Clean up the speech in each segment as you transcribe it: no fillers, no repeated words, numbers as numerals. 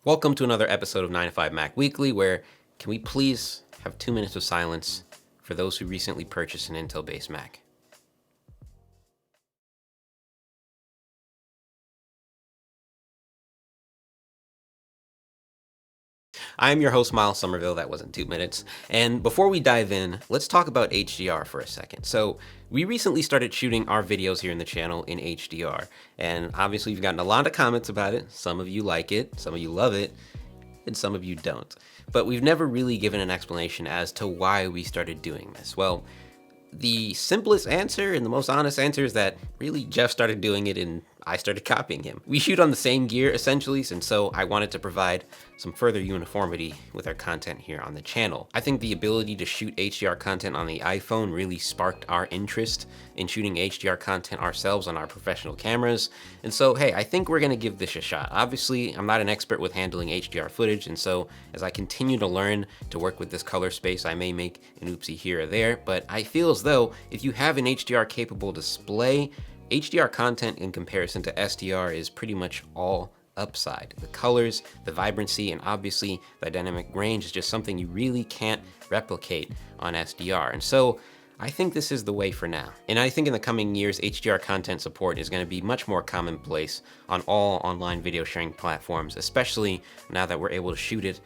Welcome to another episode of 9 to 5 Mac Weekly, where can we please have 2 minutes of silence for those who recently purchased an Intel-based Mac? I'm your host, Miles Somerville. That wasn't 2 minutes. And before we dive in, let's talk about HDR for a second. So we recently started shooting our videos here in the channel in HDR. And obviously we've gotten a lot of comments about it. Some of you like it, some of you love it, and some of you don't. But we've never really given an explanation as to why we started doing this. Well, the simplest answer and the most honest answer is that really Jeff started doing it and I started copying him. We shoot on the same gear essentially, and so I wanted to provide some further uniformity with our content here on the channel. I think the ability to shoot HDR content on the iPhone really sparked our interest in shooting HDR content ourselves on our professional cameras. And so, hey, I think we're gonna give this a shot. Obviously, I'm not an expert with handling HDR footage, and so as I continue to learn to work with this color space, I may make an oopsie here or there, but I feel as though if you have an HDR capable display, HDR content in comparison to SDR is pretty much all upside. The colors, the vibrancy, and obviously the dynamic range is just something you really can't replicate on SDR. And so I think this is the way for now. And I think in the coming years, HDR content support is going to be much more commonplace on all online video sharing platforms, especially now that we're able to shoot it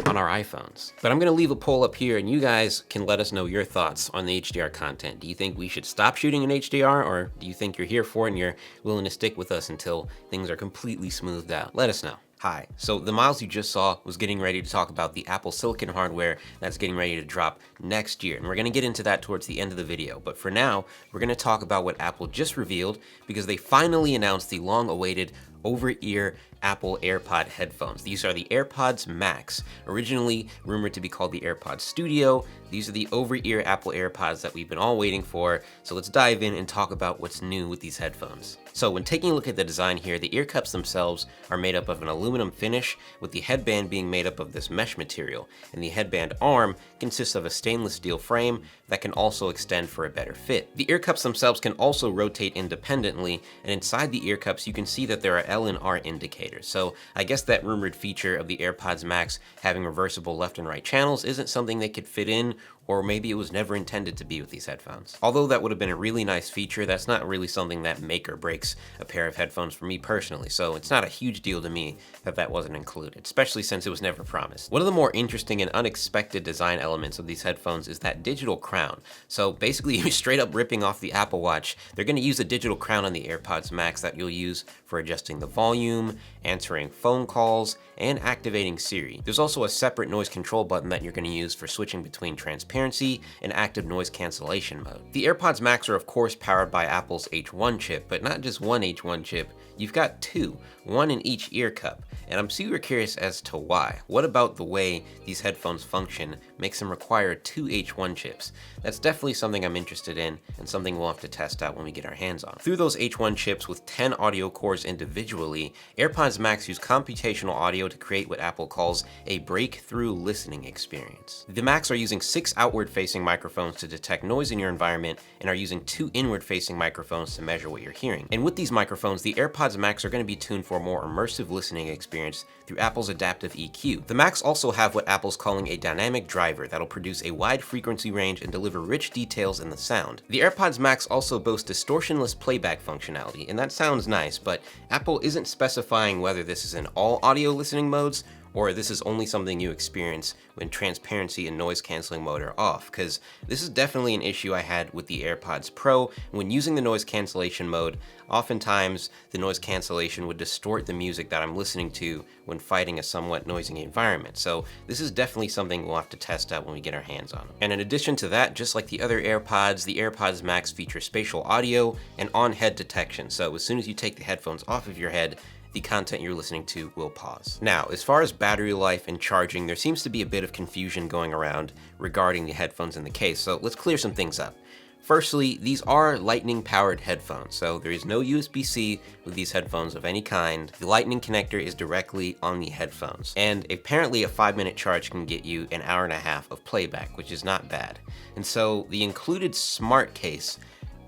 on our iPhones. But I'm gonna leave a poll up here and you guys can let us know your thoughts on the HDR content. Do you think we should stop shooting in HDR, or do you think you're here for it and you're willing to stick with us until things are completely smoothed out? Let us know. Hi, so the Miles you just saw was getting ready to talk about the Apple Silicon hardware that's getting ready to drop next year. And we're gonna get into that towards the end of the video. But for now, we're gonna talk about what Apple just revealed because they finally announced the long-awaited over-ear Apple AirPod headphones. These are the AirPods Max, originally rumored to be called the AirPods Studio. These are the over-ear Apple AirPods that we've been all waiting for. So let's dive in and talk about what's new with these headphones. So when taking a look at the design here, the ear cups themselves are made up of an aluminum finish, with the headband being made up of this mesh material. And the headband arm consists of a stainless steel frame that can also extend for a better fit. The ear cups themselves can also rotate independently, and inside the ear cups you can see that there are L and R indicators. So I guess that rumored feature of the AirPods Max having reversible left and right channels isn't something they could fit in, or maybe it was never intended to be with these headphones. Although that would have been a really nice feature, that's not really something that make or breaks a pair of headphones for me personally, so it's not a huge deal to me that that wasn't included, especially since it was never promised. One of the more interesting and unexpected design elements of these headphones is that digital crown. So basically, straight up ripping off the Apple Watch, they're gonna use a digital crown on the AirPods Max that you'll use for adjusting the volume, answering phone calls, and activating Siri. There's also a separate noise control button that you're gonna use for switching between transparency and active noise cancellation mode. The AirPods Max are of course powered by Apple's H1 chip, but not just one H1 chip, you've got two, one in each ear cup. And I'm super curious as to why. What about the way these headphones function makes them require two H1 chips? That's definitely something I'm interested in and something we'll have to test out when we get our hands on. Through those H1 chips with 10 audio cores individually, AirPods Max use computational audio to create what Apple calls a breakthrough listening experience. The Macs are using 6 outward-facing microphones to detect noise in your environment and are using 2 inward-facing microphones to measure what you're hearing. And with these microphones, the AirPods Max are going to be tuned for a more immersive listening experience through Apple's adaptive EQ. The Macs also have what Apple's calling a dynamic driver that'll produce a wide frequency range and deliver rich details in the sound. The AirPods Max also boast distortionless playback functionality, and that sounds nice, but Apple isn't specifying whether this is in all audio listening modes or this is only something you experience when transparency and noise canceling mode are off, because this is definitely an issue I had with the AirPods Pro. When using the noise cancellation mode, oftentimes the noise cancellation would distort the music that I'm listening to when fighting a somewhat noisy environment. So this is definitely something we'll have to test out when we get our hands on them. And in addition to that, just like the other AirPods, the AirPods Max feature spatial audio and on-head detection. So as soon as you take the headphones off of your head, the content you're listening to will pause. Now, as far as battery life and charging, there seems to be a bit of confusion going around regarding the headphones in the case, so let's clear some things up. Firstly, these are lightning-powered headphones, so there is no USB-C with these headphones of any kind. The lightning connector is directly on the headphones, and apparently a 5-minute charge can get you an hour and a half of playback, which is not bad. And so the included smart case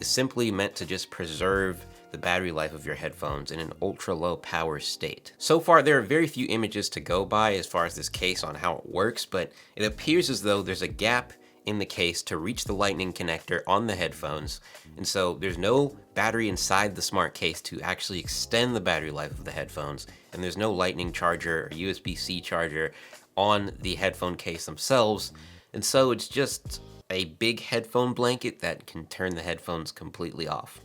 is simply meant to just preserve the battery life of your headphones in an ultra low power state. So far, there are very few images to go by as far as this case on how it works, but it appears as though there's a gap in the case to reach the lightning connector on the headphones, and so there's no battery inside the smart case to actually extend the battery life of the headphones, and there's no lightning charger or USB-C charger on the headphone case themselves, and so it's just a big headphone blanket that can turn the headphones completely off.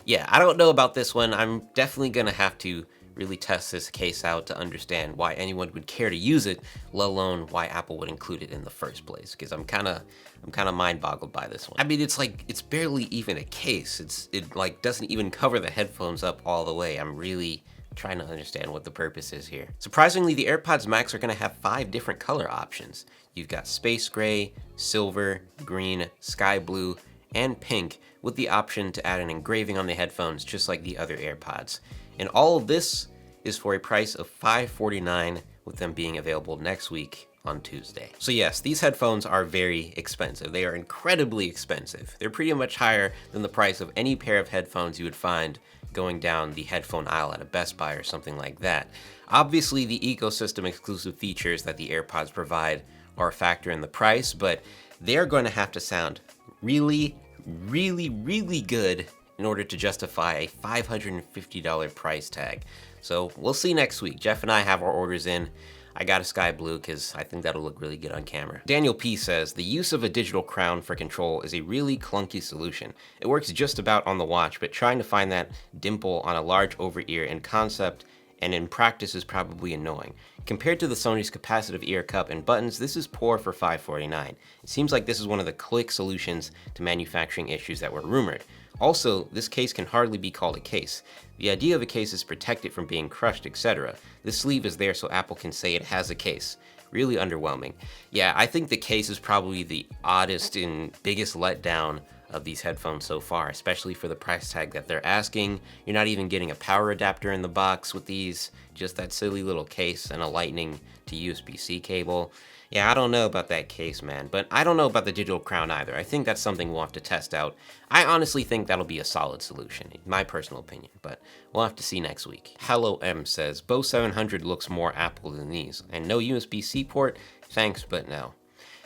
Yeah, I don't know about this one. I'm definitely gonna have to really test this case out to understand why anyone would care to use it, let alone why Apple would include it in the first place, because I'm kind of mind boggled by this one. I mean, it's barely even a case. It like doesn't even cover the headphones up all the way. I'm really trying to understand what the purpose is here. Surprisingly, the AirPods Max are gonna have 5 different color options. You've got space gray, silver, green, sky blue, and pink, with the option to add an engraving on the headphones just like the other AirPods. And all of this is for a price of $549, with them being available next week on Tuesday. So yes, these headphones are very expensive. They are incredibly expensive. They're pretty much higher than the price of any pair of headphones you would find going down the headphone aisle at a Best Buy or something like that. Obviously, the ecosystem exclusive features that the AirPods provide are a factor in the price, but they're going to have to sound really, really, really good in order to justify a $550 price tag. So we'll see next week. Jeff and I have our orders in. I got a sky blue because I think that'll look really good on camera. Daniel P says, the use of a digital crown for control is a really clunky solution. It works just about on the watch, but trying to find that dimple on a large over ear in concept and in practice is probably annoying. Compared to the Sony's capacitive ear cup and buttons, this is poor for $549. It seems like this is one of the quick solutions to manufacturing issues that were rumored. Also, this case can hardly be called a case. The idea of a case is protect it from being crushed, etc. This sleeve is there so Apple can say it has a case. Really underwhelming. Yeah, I think the case is probably the oddest and biggest letdown of these headphones so far, especially for the price tag that they're asking. You're not even getting a power adapter in the box with these, just that silly little case and a lightning to USB-C cable. Yeah, I don't know about that case, man, but I don't know about the digital crown either. I think that's something we'll have to test out. I honestly think that'll be a solid solution, in my personal opinion, but we'll have to see next week. Hello M says, Bose 700 looks more Apple than these, and no USB-C port? Thanks, but no.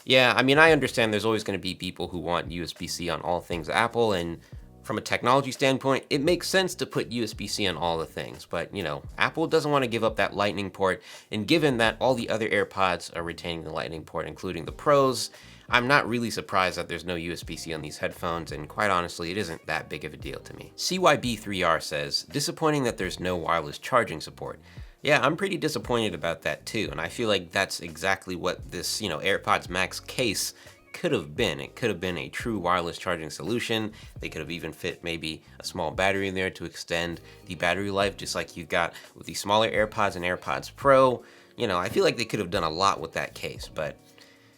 Yeah, I mean, I understand there's always going to be people who want USB-C on all things Apple, and from a technology standpoint, it makes sense to put USB-C on all the things, but you know, Apple doesn't want to give up that Lightning port, and given that all the other AirPods are retaining the Lightning port, including the Pros, I'm not really surprised that there's no USB-C on these headphones, and quite honestly, it isn't that big of a deal to me. CYB3R says, disappointing that there's no wireless charging support. Yeah, I'm pretty disappointed about that too, and I feel like that's exactly what this, AirPods Max case could have been. It could have been a true wireless charging solution. They could have even fit maybe a small battery in there to extend the battery life, just like you've got with the smaller AirPods and AirPods Pro. I feel like they could have done a lot with that case, but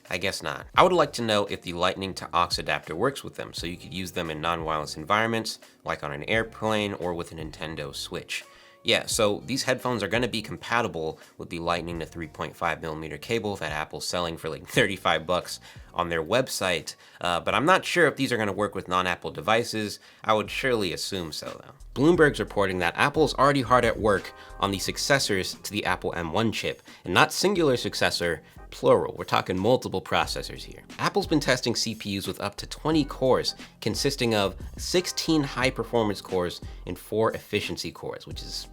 I guess not. I would like to know if the Lightning to aux adapter works with them, so you could use them in non-wireless environments, like on an airplane or with a Nintendo Switch. Yeah, so these headphones are going to be compatible with the Lightning to 3.5mm cable that Apple's selling for like $35 on their website, but I'm not sure if these are going to work with non-Apple devices. I would surely assume so, though. Bloomberg's reporting that Apple's already hard at work on the successors to the Apple M1 chip, and not singular successor, plural. We're talking multiple processors here. Apple's been testing CPUs with up to 20 cores, consisting of 16 high-performance cores and 4 efficiency cores, which is...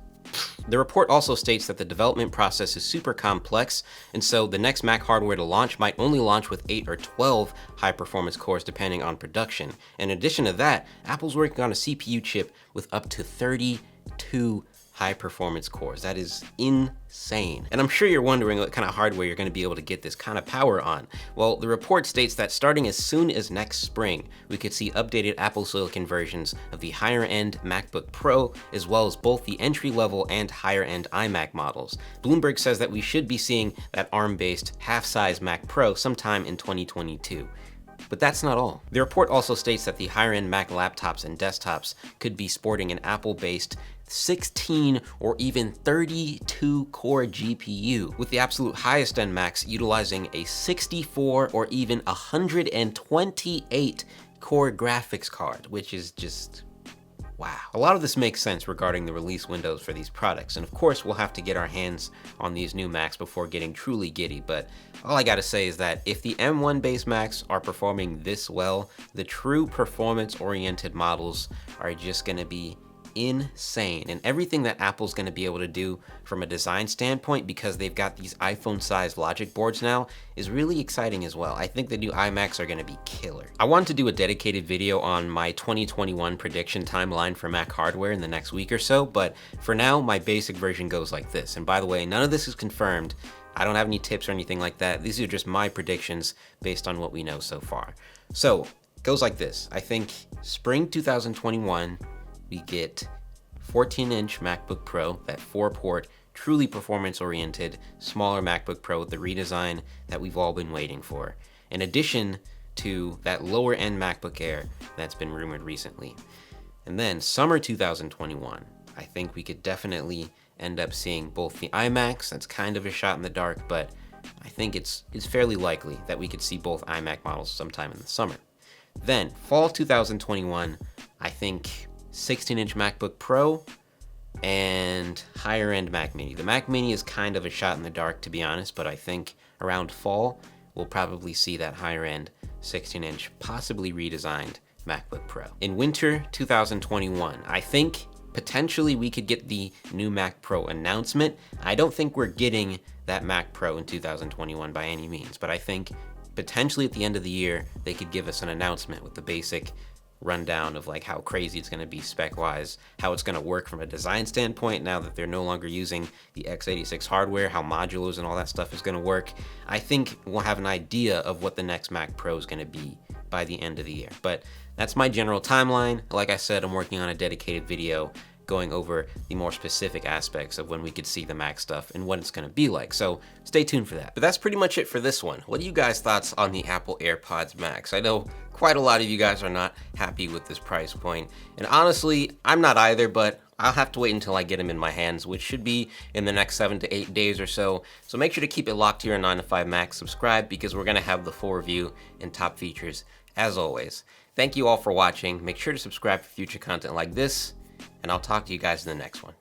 The report also states that the development process is super complex, and so the next Mac hardware to launch might only launch with 8 or 12 high-performance cores depending on production. In addition to that, Apple's working on a CPU chip with up to 32 high-performance cores. That is insane. And I'm sure you're wondering what kind of hardware you're going to be able to get this kind of power on. Well, the report states that starting as soon as next spring, we could see updated Apple Silicon versions of the higher-end MacBook Pro, as well as both the entry-level and higher-end iMac models. Bloomberg says that we should be seeing that ARM-based half-size Mac Pro sometime in 2022. But that's not all. The report also states that the higher-end Mac laptops and desktops could be sporting an Apple-based 16 or even 32 core GPU, with the absolute highest end Macs utilizing a 64 or even 128 core graphics card, which is just Wow. A lot of this makes sense regarding the release windows for these products, and of course we'll have to get our hands on these new Macs before getting truly giddy, but all I gotta say is that if the M1 base Macs are performing this well, the true performance-oriented models are just gonna be insane, and everything that Apple's going to be able to do from a design standpoint, because they've got these iPhone-sized logic boards now, is really exciting as well. I think the new iMacs are going to be killer. I wanted to do a dedicated video on my 2021 prediction timeline for Mac hardware in the next week or so, but for now my basic version goes like this. And by the way, none of this is confirmed. I don't have any tips or anything like that. These are just my predictions based on what we know so far. So it goes like this. I think spring 2021 we get 14-inch MacBook Pro, that 4-port, truly performance-oriented, smaller MacBook Pro with the redesign that we've all been waiting for, in addition to that lower-end MacBook Air that's been rumored recently. And then summer 2021, I think we could definitely end up seeing both the iMacs. That's kind of a shot in the dark, but I think it's fairly likely that we could see both iMac models sometime in the summer. Then fall 2021, I think 16-inch MacBook Pro and higher-end Mac Mini. The Mac Mini is kind of a shot in the dark, to be honest, but I think around fall, we'll probably see that higher-end 16-inch, possibly redesigned MacBook Pro. In winter 2021, I think potentially we could get the new Mac Pro announcement. I don't think we're getting that Mac Pro in 2021 by any means, but I think potentially at the end of the year, they could give us an announcement with the basic rundown of like how crazy it's going to be spec-wise, how it's going to work from a design standpoint now that they're no longer using the x86 hardware, how modulars and all that stuff is going to work. I think we'll have an idea of what the next Mac Pro is going to be by the end of the year. But that's my general timeline. Like I said, I'm working on a dedicated video going over the more specific aspects of when we could see the Mac stuff and what it's going to be like, so stay tuned for that. But that's pretty much it for this one. What are you guys' thoughts on the Apple AirPods Max? I know quite a lot of you guys are not happy with this price point, and honestly, I'm not either, but I'll have to wait until I get them in my hands, which should be in the next 7 to 8 days or so. So make sure to keep it locked here on 9 to 5 Mac. Subscribe, because we're going to have the full review and top features as always. Thank you all for watching. Make sure to subscribe for future content like this, and I'll talk to you guys in the next one.